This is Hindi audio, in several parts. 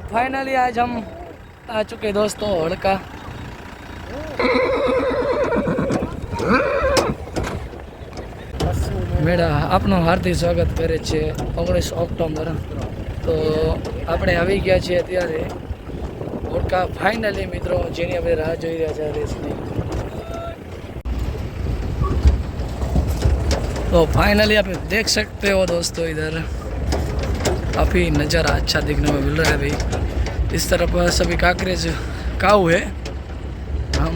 फाइनली आज हम आ चुके दोस्तों होड़का। मेरा आपनो हार्दिक स्वागत करे छे 19 ऑक्टोबर। तो આપણે આવી ગયા છીએ અત્યારે હોડકા फाइनली मित्रों જેની આપણે રાહ જોઈ રહ્યા છે રેસની। तो फाइनली आप देख सकते हो दोस्तों इधर काफ़ी नज़ारा अच्छा दिखने में मिल रहा है भाई। इस तरफ सभी काकरेज काऊ है, हम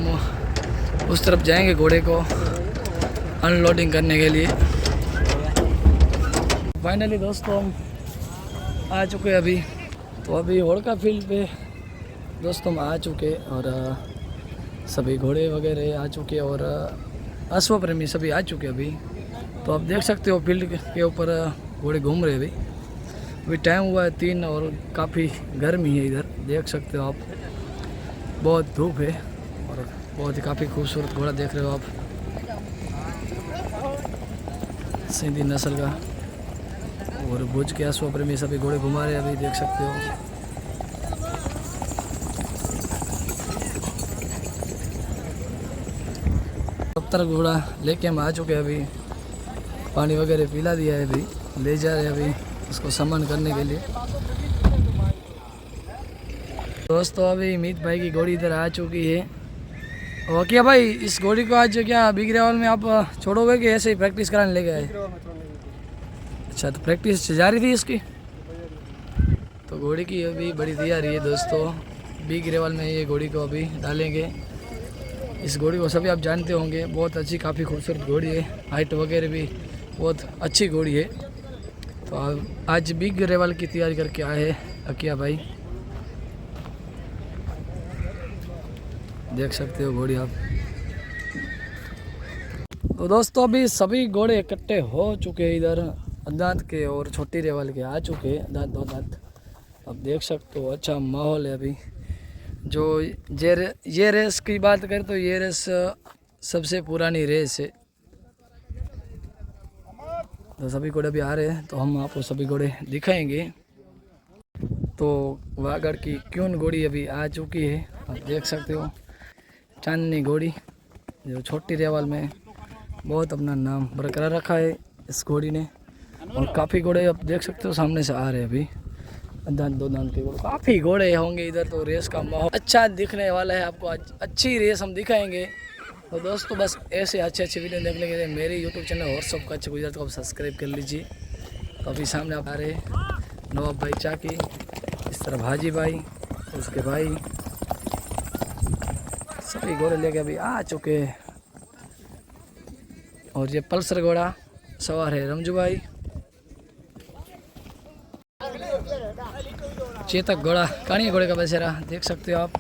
उस तरफ जाएंगे घोड़े को अनलोडिंग करने के लिए। फाइनली दोस्तों हम आ चुके अभी। तो अभी होड़का फील्ड पे दोस्तों हम आ चुके और सभी घोड़े वगैरह आ चुके और अश्व प्रेमी सभी आ चुके अभी। तो आप देख सकते हो फील्ड के ऊपर घोड़े घूम रहे अभी टाइम हुआ है 3 और काफ़ी गर्मी है इधर, देख सकते हो आप। बहुत धूप है और बहुत ही काफ़ी खूबसूरत घोड़ा देख रहे हो आप, सिंधी नस्ल का। और भुज के अश्व प्रेमी सभी घोड़े घुमा रहे अभी, देख सकते हो। सत्तर घोड़ा लेके हम आ चुके हैं अभी, पानी वगैरह पिला दिया है अभी, ले जा रहे हैं अभी उसको सम्मान करने के लिए। दोस्तों अभी मीत भाई की घोड़ी इधर आ चुकी है। और क्या भाई इस घोड़ी को आज क्या बिग रेवल में आप छोड़ोगे कि ऐसे ही प्रैक्टिस कराने ले गए? अच्छा, तो प्रैक्टिस जारी थी इसकी। तो घोड़ी की अभी बड़ी तैयारी है दोस्तों, बिग रेवल में ये घोड़ी को अभी डालेंगे। इस घोड़ी को सभी आप जानते होंगे, बहुत अच्छी काफ़ी खूबसूरत घोड़ी है, हाइट वगैरह भी बहुत अच्छी घोड़ी है। तो आज बिग रेवल की तैयारी करके आए हैं अकिया भाई, देख सकते हो घोड़ी आप। तो दोस्तों अभी सभी घोड़े इकट्ठे हो चुके हैं इधर दांत के और छोटी रेवल के आ चुके हैं, दांत दो दांत। अब देख सकते हो अच्छा माहौल है अभी। जो ये रेस की बात करें तो ये रेस सबसे पुरानी रेस है। तो सभी घोड़े भी आ रहे हैं, तो हम आपको सभी घोड़े दिखाएंगे। तो वागड़ की क्यून घोड़ी अभी आ चुकी है, आप देख सकते हो। चांदनी घोड़ी जो छोटी रेवल में बहुत अपना नाम बरकरार रखा है इस घोड़ी ने। और काफ़ी घोड़े आप देख सकते हो सामने से आ रहे हैं अभी, दांत दो दांत के घोड़े काफ़ी घोड़े होंगे इधर। तो रेस का माहौल अच्छा दिखने वाला है आपको, आज अच्छी रेस हम दिखाएंगे। तो दोस्तों बस ऐसे अच्छे अच्छे वीडियो देखने के लिए मेरे YouTube channel horse Kutch Gujarat को आप सब्सक्राइब कर लीजिए। तो अभी सामने आप आ रहे नवाब भाई चाकी, इस तरफ हाजी भाई, उसके भाई, सभी घोड़े लेके अभी आ चुके हैं। और ये पल्सर घोड़ा सवार है रमजू भाई, चेतक घोड़ा काणी घोड़े का बसेरा, देख सकते हो आप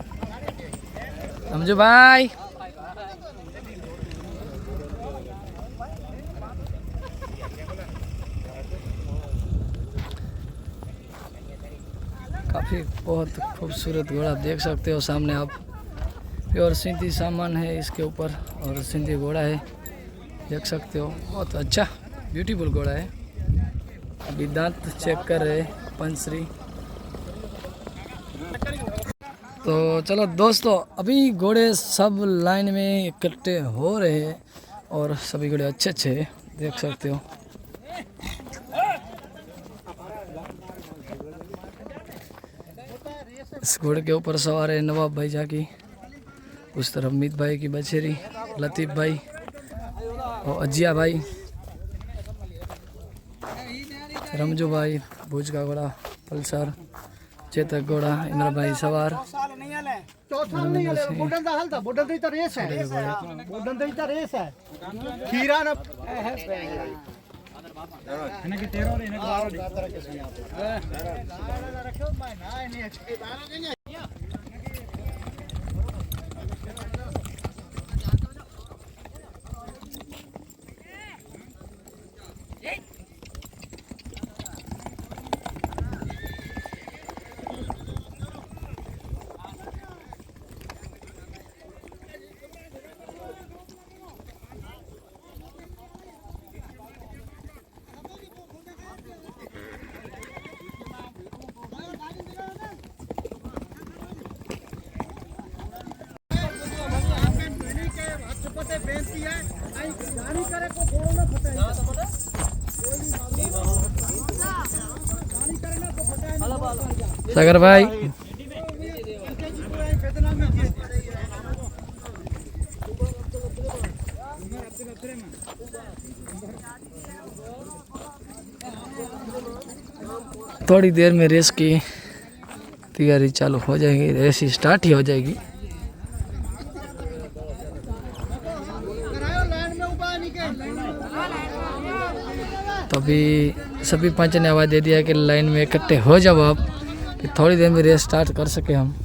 रमजू भाई। काफ़ी बहुत खूबसूरत घोड़ा आप देख सकते हो सामने आप। प्योर सिंधी सामान है इसके ऊपर और सिंधी घोड़ा है, देख सकते हो। बहुत अच्छा ब्यूटीफुल घोड़ा है। अभी दांत चेक कर रहे पंचश्री। तो चलो दोस्तों अभी घोड़े सब लाइन में इकट्ठे हो रहे हैं और सभी घोड़े अच्छे अच्छे देख सकते हो। इस घोड़े के ऊपर सवार है नवाब भाई जाकी, उस तरफ मीत भाई की बछेरी, लतीफ़ भाई और अजिया भाई, रमजू भाई, भुज का घोड़ा पल्सर, चेतक घोड़ा, इंद्र भाई सवार, सागर भाई थोड़ी देर में रेस की तैयारी चालू हो जाएगी, रेस ही स्टार्ट ही हो जाएगी। तो अभी सभी पंच ने आवाज़ दे दिया कि लाइन में इकट्ठे हो जाओ आप, कि थोड़ी देर में रेस स्टार्ट कर सके हम।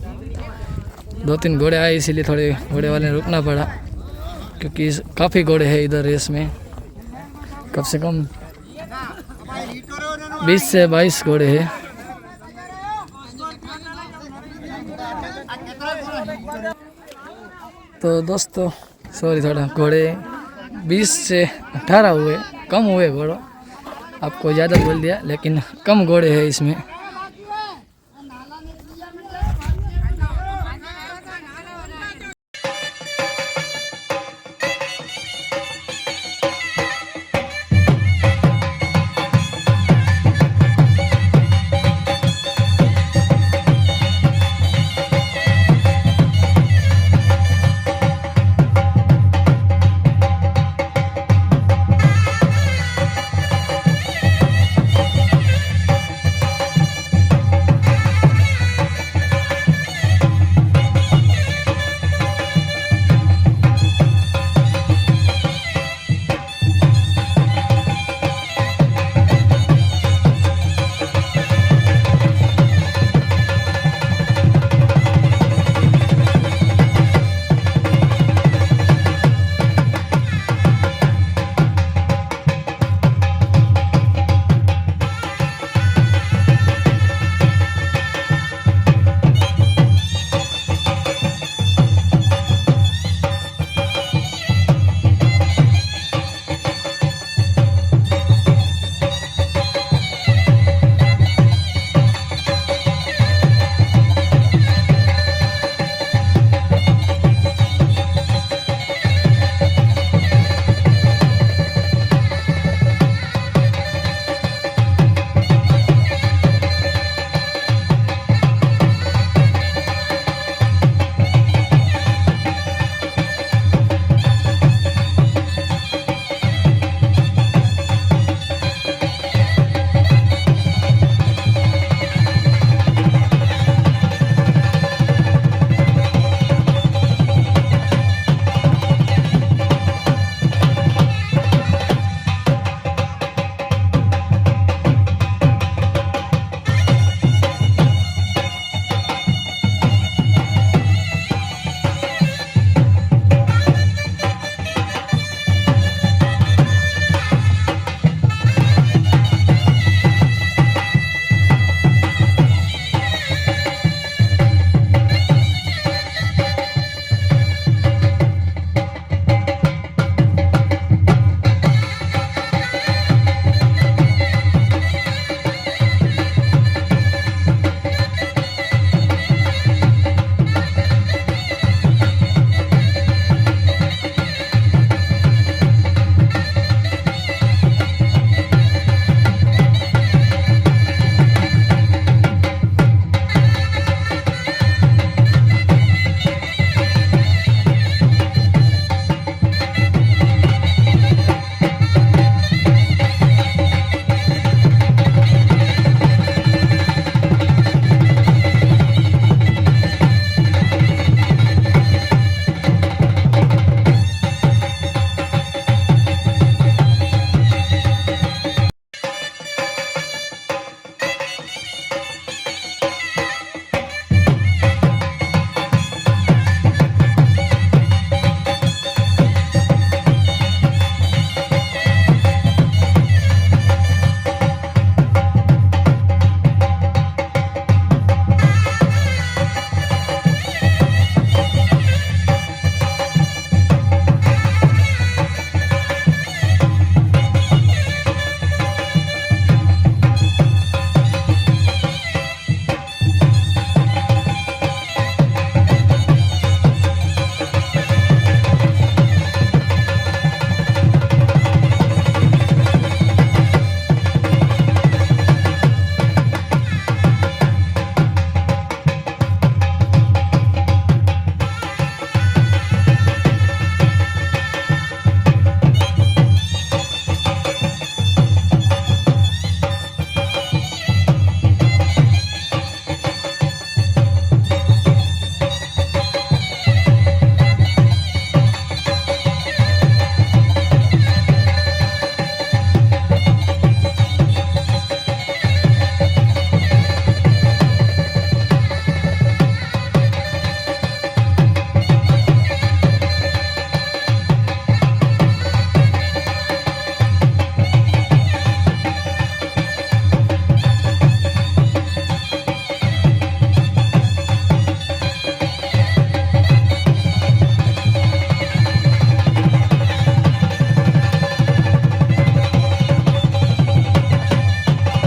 2-3 घोड़े आए इसीलिए थोड़े घोड़े वाले ने रुकना पड़ा, क्योंकि काफ़ी घोड़े हैं इधर रेस में। कम से कम 20 से 22 घोड़े हैं। तो दोस्तों सॉरी, थोड़ा घोड़े 20 से 18 हुए, कम हुए घोड़ों, आपको ज़्यादा बोल दिया, लेकिन कम घोड़े हैं इसमें।